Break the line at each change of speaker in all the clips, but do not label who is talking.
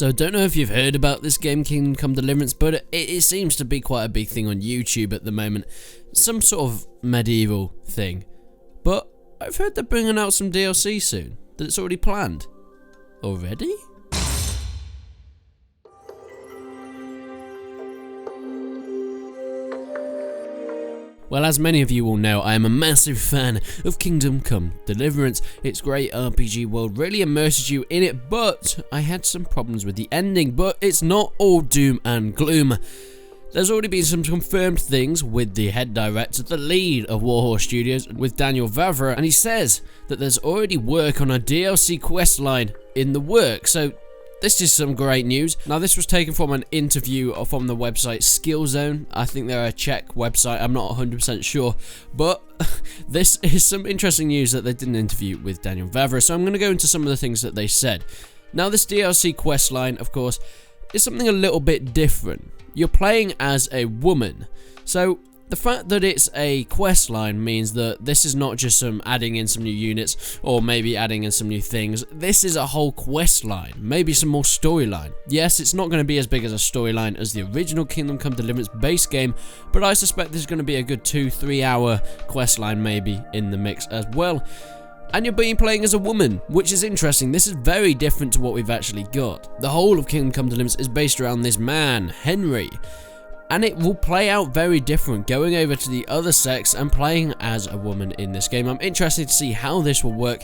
So I don't know if you've heard about this game, Kingdom Come Deliverance, but it seems to be quite a big thing on YouTube at the moment. Some sort of medieval thing. But I've heard they're bringing out some DLC soon. That it's already planned. Already? Well, as many of you will know, I am a massive fan of Kingdom Come Deliverance. Its great RPG world really immerses you in it, but I had some problems with the ending. But it's not all doom and gloom. There's already been some confirmed things with the head director, the lead of Warhorse Studios, with Daniel Vavra, and he says that there's already work on a DLC questline in the works. So this is some great news. Now, this was taken from an interview from the website Skillzone. I think they're a Czech website, I'm not 100% sure. But this is some interesting news that they did an interview with Daniel Vavra. So I'm going to go into some of the things that they said. Now, this DLC questline, of course, is something a little bit different. You're playing as a woman. So the fact that it's a questline means that this is not just some adding in some new units or maybe adding in some new things. This is a whole questline, maybe some more storyline. Yes, it's not going to be as big as a storyline as the original Kingdom Come Deliverance base game, but I suspect there's going to be a good 2-3 hour questline maybe in the mix as well. And you're being playing as a woman, which is interesting. This is very different to what we've actually got. The whole of Kingdom Come Deliverance is based around this man, Henry. And it will play out very different, going over to the other sex and playing as a woman in this game. I'm interested to see how this will work,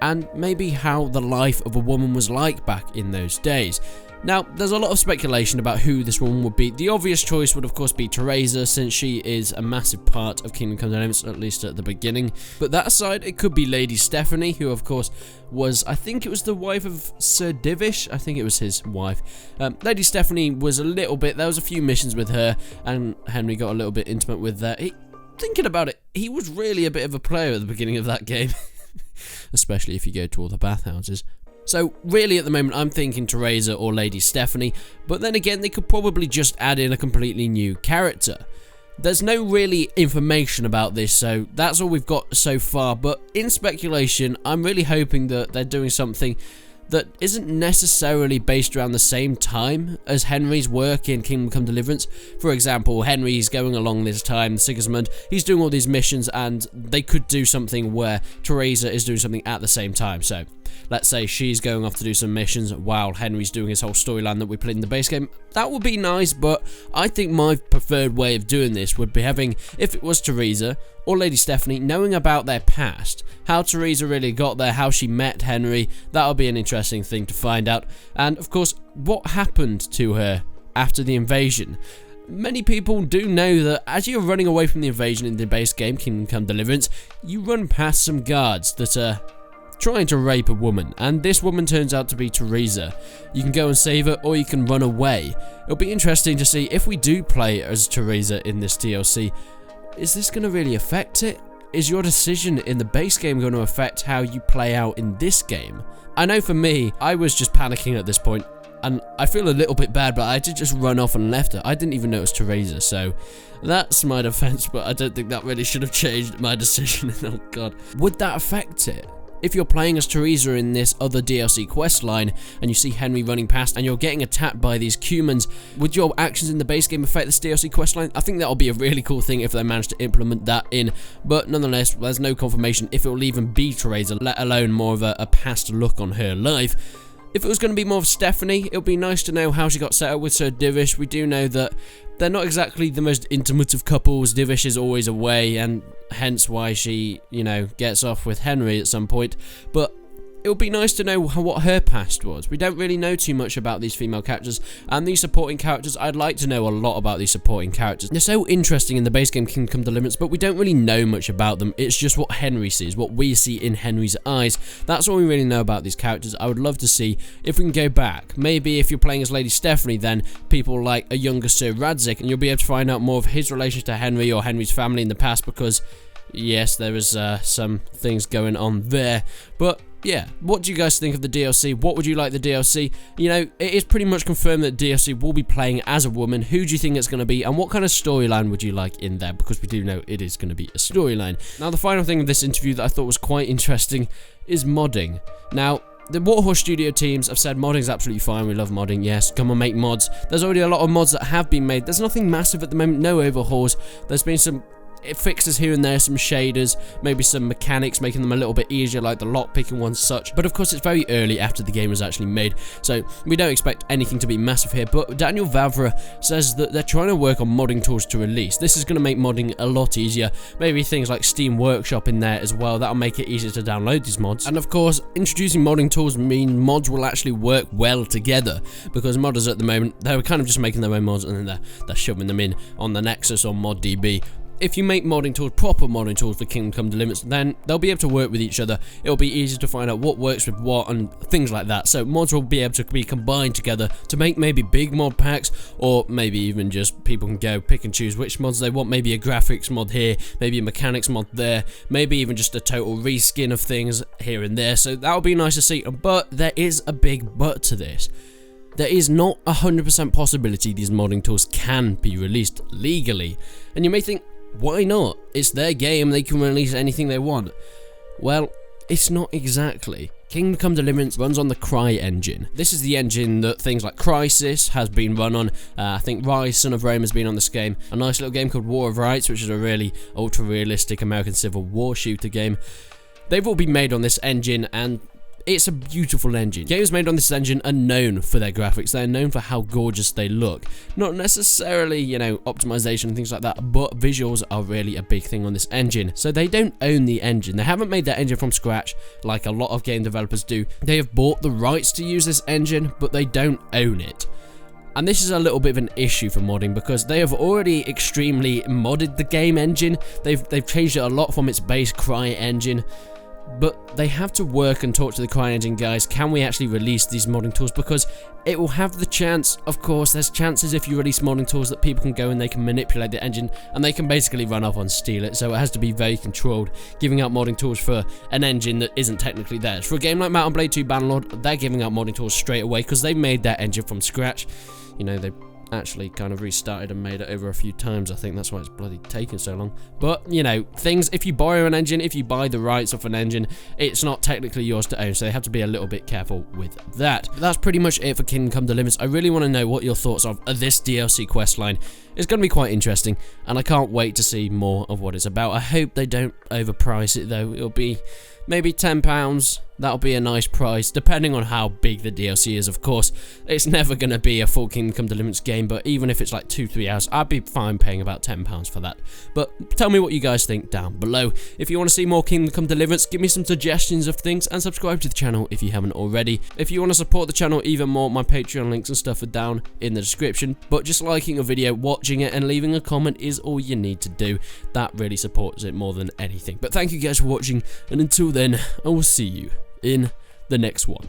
and maybe how the life of a woman was like back in those days. Now, there's a lot of speculation about who this woman would be. The obvious choice would of course be Teresa, since she is a massive part of Kingdom Come Deliverance, at least at the beginning. But that aside, it could be Lady Stephanie, who of course was, I think it was the wife of Sir Divish, I think it was his wife. Lady Stephanie was a little bit, there was a few missions with her, and Henry got a little bit intimate with that. Thinking about it, he was really a bit of a player at the beginning of that game. Especially if you go to all the bathhouses. So really at the moment I'm thinking Teresa or Lady Stephanie, but then again they could probably just add in a completely new character. There's no really information about this, so that's all we've got so far, but in speculation I'm really hoping that they're doing something that isn't necessarily based around the same time as Henry's work in Kingdom Come Deliverance. For example, Henry's going along this time, Sigismund, he's doing all these missions, and they could do something where Teresa is doing something at the same time. So let's say she's going off to do some missions while Henry's doing his whole storyline that we played in the base game. That would be nice, but I think my preferred way of doing this would be having, if it was Teresa or Lady Stephanie, knowing about their past, how Teresa really got there, how she met Henry. That would be an interesting thing to find out. And of course, what happened to her after the invasion. Many people do know that as you're running away from the invasion in the base game, Kingdom Come Deliverance, you run past some guards that are trying to rape a woman, and this woman turns out to be Teresa. You can go and save her, or you can run away. It'll be interesting to see if we do play as Teresa in this DLC. Is this going to really affect it? Is your decision in the base game going to affect how you play out in this game? I know for me, I was just panicking at this point, and I feel a little bit bad, but I did just run off and left her. I didn't even notice Teresa, so that's my defense, but I don't think that really should have changed my decision. Oh god. Would that affect it? If you're playing as Teresa in this other DLC questline and you see Henry running past and you're getting attacked by these Cumans, would your actions in the base game affect this DLC questline? I think that'll be a really cool thing if they manage to implement that in, but nonetheless, there's no confirmation if it will even be Teresa, let alone more of a past look on her life. If it was going to be more of Stephanie, it would be nice to know how she got set up with Sir Divish. We do know that they're not exactly the most intimate of couples. Divish is always away, and hence why she, gets off with Henry at some point. But it would be nice to know what her past was. We don't really know too much about these female characters, and these supporting characters, I'd like to know a lot about these supporting characters. They're so interesting in the base game Kingdom Come Deliverance, but we don't really know much about them. It's just what Henry sees, what we see in Henry's eyes. That's all we really know about these characters. I would love to see if we can go back. Maybe if you're playing as Lady Stephanie, then people like a younger Sir Radzik, and you'll be able to find out more of his relation to Henry or Henry's family in the past, because yes, there was some things going on there. But yeah, what do you guys think of the DLC? What would you like the DLC? It is pretty much confirmed that DLC will be playing as a woman. Who do you think it's going to be, and what kind of storyline would you like in there? Because we do know it is going to be a storyline. Now, the final thing of this interview that I thought was quite interesting is modding. Now, the Warhorse Studio teams have said modding's absolutely fine, we love modding, yes, come on make mods. There's already a lot of mods that have been made. There's nothing massive at the moment, no overhauls. There's been some fixes here and there, some shaders, maybe some mechanics making them a little bit easier, like the lockpicking ones such. But of course, it's very early after the game was actually made, so we don't expect anything to be massive here. But Daniel Vavra says that they're trying to work on modding tools to release. This is going to make modding a lot easier. Maybe things like Steam Workshop in there as well. That'll make it easier to download these mods. And of course, introducing modding tools mean mods will actually work well together, because modders at the moment, they're kind of just making their own mods and then they're shoving them in on the Nexus or ModDB. If you make modding tools, proper modding tools for Kingdom Come Deliverance, then they'll be able to work with each other. It'll be easy to find out what works with what and things like that. So mods will be able to be combined together to make maybe big mod packs, or maybe even just people can go pick and choose which mods they want. Maybe a graphics mod here, maybe a mechanics mod there, maybe even just a total reskin of things here and there. So that'll be nice to see. But there is a big but to this. There is not 100% possibility these modding tools can be released legally. And you may think, why not? It's their game, they can release anything they want. Well, it's not exactly. Kingdom Come Deliverance runs on the Cry engine. This is the engine that things like Crysis has been run on. I think Rise, Son of Rome has been on this game. A nice little game called War of Rights, which is a really ultra-realistic American Civil War shooter game. They've all been made on this engine, and it's a beautiful engine. Games made on this engine are known for their graphics. They're known for how gorgeous they look. Not necessarily, you know, optimization and things like that, but visuals are really a big thing on this engine. So they don't own the engine. They haven't made their engine from scratch like a lot of game developers do. They have bought the rights to use this engine, but they don't own it. And this is a little bit of an issue for modding, because they have already extremely modded the game engine. They've changed it a lot from its base Cry engine. But they have to work and talk to the CryEngine guys. Can we actually release these modding tools? Because it will have the chance, of course, there's chances if you release modding tools that people can go and they can manipulate the engine and they can basically run off and steal it. So it has to be very controlled, giving out modding tools for an engine that isn't technically theirs. For a game like Mount and Blade 2 Bannerlord, they're giving out modding tools straight away because they made that engine from scratch. You know, they actually kind of restarted and made it over a few times. I think that's why it's bloody taken so long. But, you know, things, if you borrow an engine, if you buy the rights of an engine, it's not technically yours to own, so they have to be a little bit careful with that. But that's pretty much it for Kingdom Come Deliverance. I really want to know what your thoughts are of this DLC questline. It's going to be quite interesting, and I can't wait to see more of what it's about. I hope they don't overprice it, though. It'll be maybe £10. That'll be a nice price, depending on how big the DLC is, of course. It's never going to be a full Kingdom Come Deliverance game, but even if it's like 2-3 hours, I'd be fine paying about £10 for that. But tell me what you guys think down below. If you want to see more Kingdom Come Deliverance, give me some suggestions of things, and subscribe to the channel if you haven't already. If you want to support the channel even more, my Patreon links and stuff are down in the description. But just liking a video, watching it, and leaving a comment is all you need to do. That really supports it more than anything. But thank you guys for watching, and until then, I will see you in the next one.